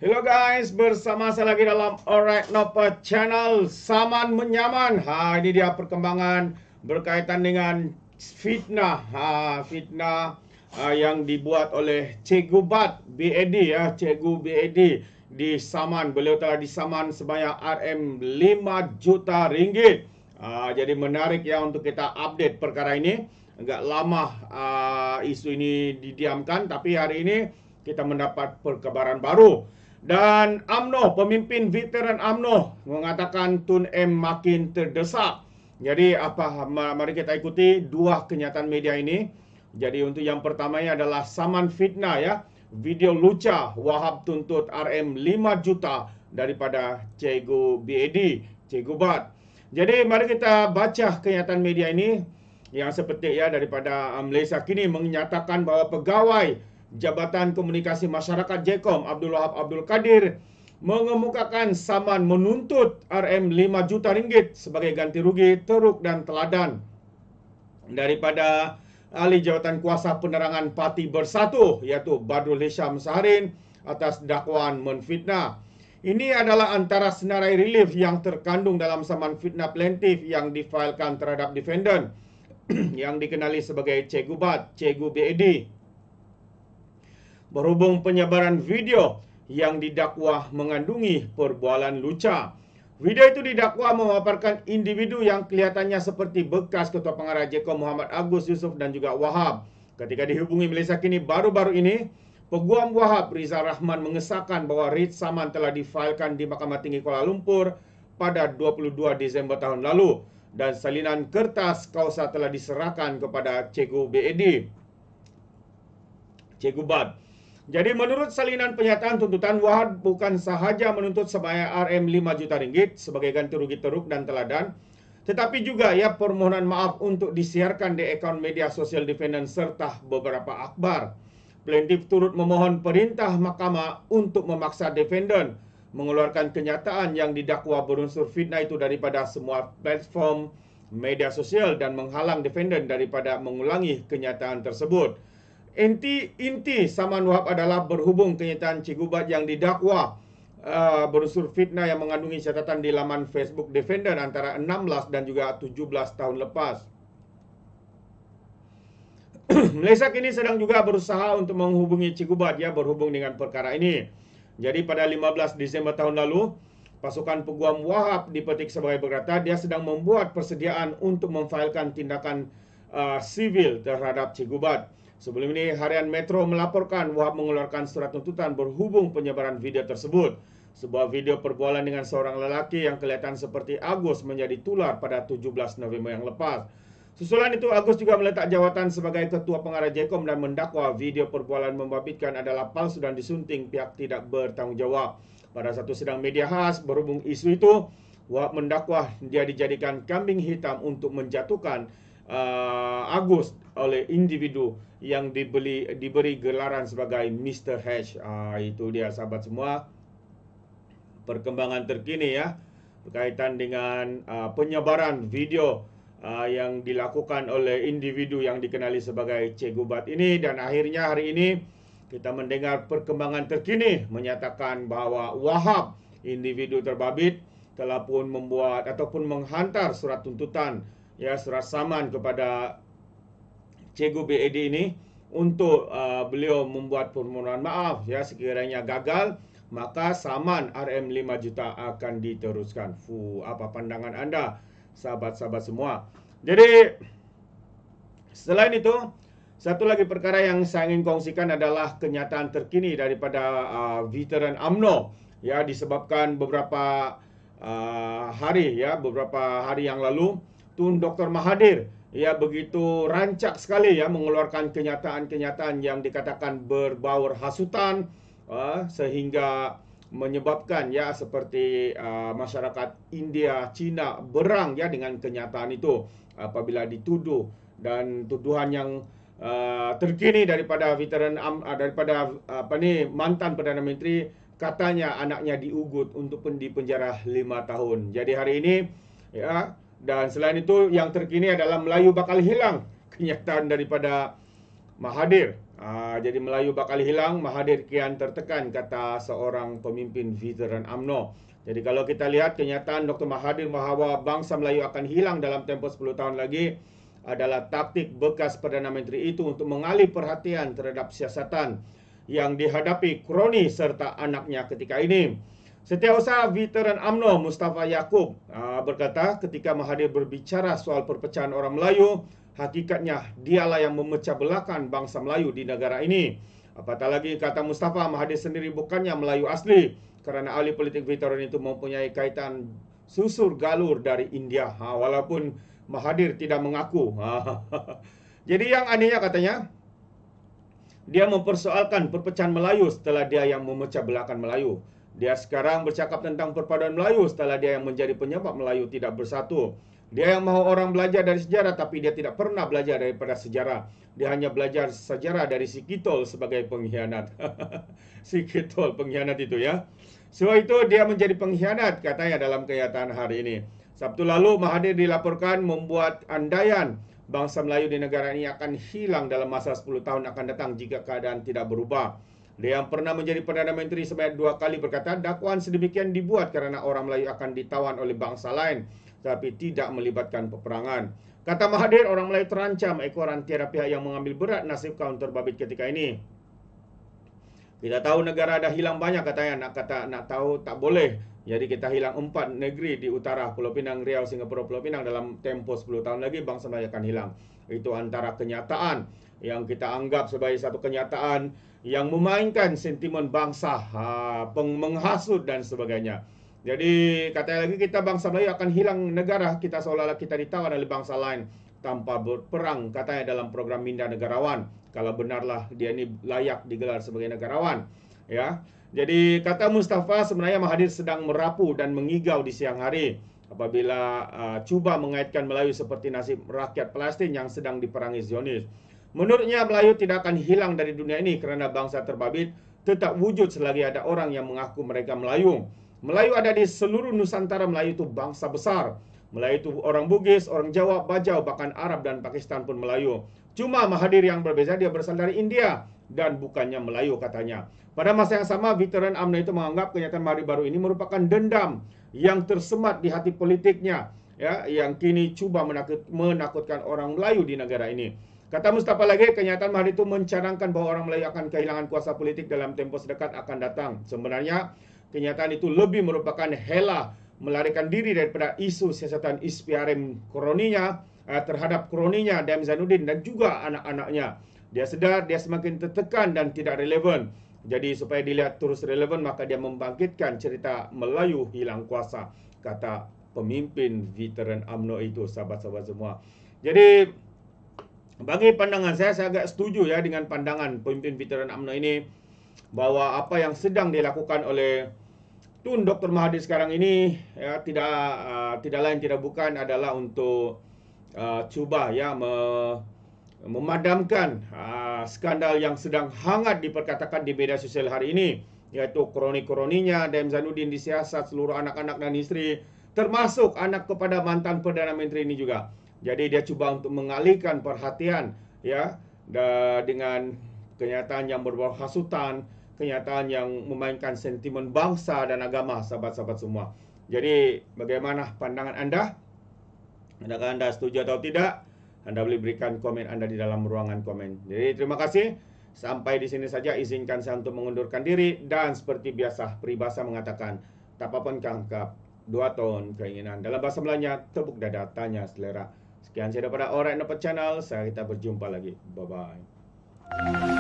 Hello guys, bersama saya lagi dalam Alright Nopa Channel Saman Menyaman. Ini dia perkembangan berkaitan dengan fitnah. Yang dibuat oleh Cikgu Bat BAD ya, Cikgu BAD di Saman. Beliau telah disaman sebanyak RM5 juta ringgit. Jadi menarik ya untuk kita update perkara ini. Agak lama isu ini didiamkan, tapi hari ini kita mendapat perkabaran baru. Dan UMNO, pemimpin veteran UMNO mengatakan Tun M makin terdesak. Jadi mari kita ikuti dua kenyataan media ini. Jadi untuk yang pertamanya adalah saman fitnah ya. Video luca Wahab tuntut RM5 juta daripada Cikgu BAD, Cikgu Bat. Jadi mari kita baca kenyataan media ini yang seperti ya daripada Malaysia Kini menyatakan bahawa pegawai Jabatan Komunikasi Masyarakat JKOM Abdul Wahab Abdul Kadir mengemukakan saman menuntut RM5 juta ringgit sebagai ganti rugi teruk dan teladan daripada ahli jawatan kuasa penerangan Parti Bersatu iaitu Badrul Hisham Saharin atas dakwaan menfitnah. Ini adalah antara senarai relief yang terkandung dalam saman fitnah plaintiff yang difailkan terhadap defendant yang dikenali sebagai Cikgu Bat, Cikgu BAD. Berhubung penyebaran video yang didakwa mengandungi perbualan luca. Video itu didakwa memaparkan individu yang kelihatannya seperti bekas Ketua Pengarah JKOM Muhammad Agus Yusof dan juga Wahab. Ketika dihubungi Malaysia Kini baru-baru ini, Peguam Wahab Rizal Rahman mengesahkan bahawa writ saman telah difailkan di Mahkamah Tinggi Kuala Lumpur pada 22 Disember tahun lalu dan salinan kertas kausa telah diserahkan kepada Cikgu BAD, Cikgu Bat. Jadi menurut salinan penyataan tuntutan, Wahab bukan sahaja menuntut sebanyak RM5 juta ringgit sebagai ganti rugi teruk dan teladan, tetapi juga ya permohonan maaf untuk disiarkan di akaun media sosial defendant serta beberapa akhbar. Plaintiff turut memohon perintah mahkamah untuk memaksa defendant mengeluarkan kenyataan yang didakwa berunsur fitnah itu daripada semua platform media sosial dan menghalang defendant daripada mengulangi kenyataan tersebut. Inti saman Wahab adalah berhubung kenyataan Cikgu Bat yang didakwa berunsur fitnah yang mengandungi catatan di laman Facebook defendant antara 16 dan juga 17 tahun lepas. Malaysia Kini sedang juga berusaha untuk menghubungi Cikgu Bat ya berhubung dengan perkara ini. Jadi pada 15 Disember tahun lalu, pasukan Peguam Wahab dipetik sebagai berkata dia sedang membuat persediaan untuk memfailkan tindakan sivil terhadap Cikgu Bat. Sebelum ini, Harian Metro melaporkan Wahab mengeluarkan surat tuntutan berhubung penyebaran video tersebut. Sebuah video perbualan dengan seorang lelaki yang kelihatan seperti Agus menjadi tular pada 17 November yang lepas. Susulan itu, Agus juga meletak jawatan sebagai Ketua Pengarah JKOM dan mendakwa video perbualan membabitkan adalah palsu dan disunting pihak tidak bertanggungjawab. Pada satu sidang media khas berhubung isu itu, Wahab mendakwa dia dijadikan kambing hitam untuk menjatuhkan Agus oleh individu yang diberi gelaran sebagai Mr. H. Itu dia sahabat semua perkembangan terkini ya berkaitan dengan penyebaran video yang dilakukan oleh individu yang dikenali sebagai Cikgu Bat ini. Dan akhirnya hari ini kita mendengar perkembangan terkini menyatakan bahawa Wahab, individu terbabit, telah pun membuat ataupun menghantar surat tuntutan ya surat saman kepada Cikgu BAD ini untuk beliau membuat permohonan maaf ya sekiranya gagal maka saman RM5 juta akan diteruskan. Apa pandangan anda sahabat-sahabat semua? Jadi selain itu, satu lagi perkara yang saya ingin kongsikan adalah kenyataan terkini daripada veteran UMNO ya disebabkan beberapa hari yang lalu Tun Dr. Mahathir ya begitu rancak sekali ya mengeluarkan kenyataan-kenyataan yang dikatakan berbaur hasutan sehingga menyebabkan ya seperti masyarakat India, China berang ya dengan kenyataan itu apabila dituduh dan tuduhan yang terkini daripada veteran mantan Perdana Menteri katanya anaknya diugut untuk dipenjara 5 tahun. Jadi hari ini dan selain itu yang terkini adalah Melayu bakal hilang. Kenyataan daripada Mahathir. Jadi Melayu bakal hilang, Mahathir kian tertekan, kata seorang pemimpin veteran UMNO. Jadi kalau kita lihat kenyataan Dr. Mahathir bahawa bangsa Melayu akan hilang dalam tempoh 10 tahun lagi adalah taktik bekas Perdana Menteri itu untuk mengalih perhatian terhadap siasatan yang dihadapi kroni serta anaknya ketika ini. Setiausaha veteran UMNO Mustafa Yaakob berkata ketika Mahathir berbicara soal perpecahan orang Melayu, hakikatnya dialah yang memecah belahkan bangsa Melayu di negara ini. Apatah lagi, kata Mustafa, Mahathir sendiri bukannya Melayu asli kerana ahli politik veteran itu mempunyai kaitan susur galur dari India. Walaupun Mahathir tidak mengaku. Jadi yang anehnya katanya, dia mempersoalkan perpecahan Melayu setelah dia yang memecah belahkan Melayu. Dia sekarang bercakap tentang perpaduan Melayu setelah dia yang menjadi penyebab Melayu tidak bersatu. Dia yang mahu orang belajar dari sejarah, tapi dia tidak pernah belajar daripada sejarah. Dia hanya belajar sejarah dari si Kitol sebagai pengkhianat. Si Kitol pengkhianat itu ya. Sebab itu dia menjadi pengkhianat, katanya dalam kenyataan hari ini. Sabtu lalu Mahathir dilaporkan membuat andaian bangsa Melayu di negara ini akan hilang dalam masa 10 tahun akan datang jika keadaan tidak berubah. Dia yang pernah menjadi Perdana Menteri sebanyak 2 kali berkata dakwaan sedemikian dibuat kerana orang Melayu akan ditawan oleh bangsa lain, tapi tidak melibatkan peperangan. Kata Mahathir, orang Melayu terancam ekoran tiada pihak yang mengambil berat nasib kaum terbabit ketika ini. Kita tahu negara dah hilang banyak, katanya. Nak tahu tak boleh. Jadi kita hilang 4 negeri di utara Pulau Pinang, Riau, Singapura, Pulau Pinang. Dalam tempoh 10 tahun lagi bangsa Melayu akan hilang. Itu antara kenyataan yang kita anggap sebagai satu kenyataan yang memainkan sentimen bangsa, menghasut dan sebagainya. Jadi katanya lagi, kita bangsa Melayu akan hilang negara kita seolah-olah kita ditawan oleh bangsa lain tanpa berperang, katanya dalam program Minda Negarawan. Kalau benarlah dia ini layak digelar sebagai negarawan, ya. Jadi kata Mustafa, sebenarnya Mahathir sedang merapu dan mengigau di siang hari apabila cuba mengaitkan Melayu seperti nasib rakyat Palestin yang sedang diperangi Zionis. Menurutnya Melayu tidak akan hilang dari dunia ini kerana bangsa terbabit tetap wujud selagi ada orang yang mengaku mereka Melayu. Melayu ada di seluruh Nusantara. Melayu itu bangsa besar. Melayu itu orang Bugis, orang Jawa, Bajau, bahkan Arab dan Pakistan pun Melayu. Cuma Mahathir yang berbeza, dia berasal dari India dan bukannya Melayu, katanya. Pada masa yang sama, veteran UMNO itu menganggap kenyataan Mahathir baru ini merupakan dendam yang tersemat di hati politiknya, ya, yang kini cuba menakutkan orang Melayu di negara ini. Kata Mustafa lagi, kenyataan Mahathir itu mencadangkan bahawa orang Melayu akan kehilangan kuasa politik dalam tempoh sedekat akan datang. Sebenarnya, kenyataan itu lebih merupakan hela melarikan diri daripada isu siasatan SPRM kroninya terhadap kroninya Dam Zainuddin dan juga anak-anaknya. Dia sedar dia semakin tertekan dan tidak relevan. Jadi supaya dilihat terus relevan, maka dia membangkitkan cerita Melayu hilang kuasa, kata pemimpin veteran UMNO itu, sahabat-sahabat semua. Jadi bagi pandangan saya agak setuju ya dengan pandangan pemimpin veteran UMNO ini, bahawa apa yang sedang dilakukan oleh Tun Dr. Mahathir sekarang ini ya, tidak lain tidak bukan adalah untuk cuba ya memadamkan skandal yang sedang hangat diperkatakan di media sosial hari ini, yaitu kroni-kroninya Dam Zainuddin disiasat seluruh anak-anak dan isteri, termasuk anak kepada mantan Perdana Menteri ini juga. Jadi dia cuba untuk mengalihkan perhatian ya dengan kenyataan yang berbau hasutan, kenyataan yang memainkan sentimen bangsa dan agama, sahabat-sahabat semua. Jadi bagaimana pandangan anda? Adakah anda setuju atau tidak? Anda boleh berikan komen anda di dalam ruangan komen. Jadi terima kasih. Sampai di sini saja, izinkan saya untuk mengundurkan diri. Dan seperti biasa, peribahasa mengatakan, tak apa pun kangkap, 2 tahun keinginan. Dalam bahasa Melayunya, tepuk dada, tanya selera. Sekian saya daripada Alright Nampak Channel. Kita berjumpa lagi. Bye-bye.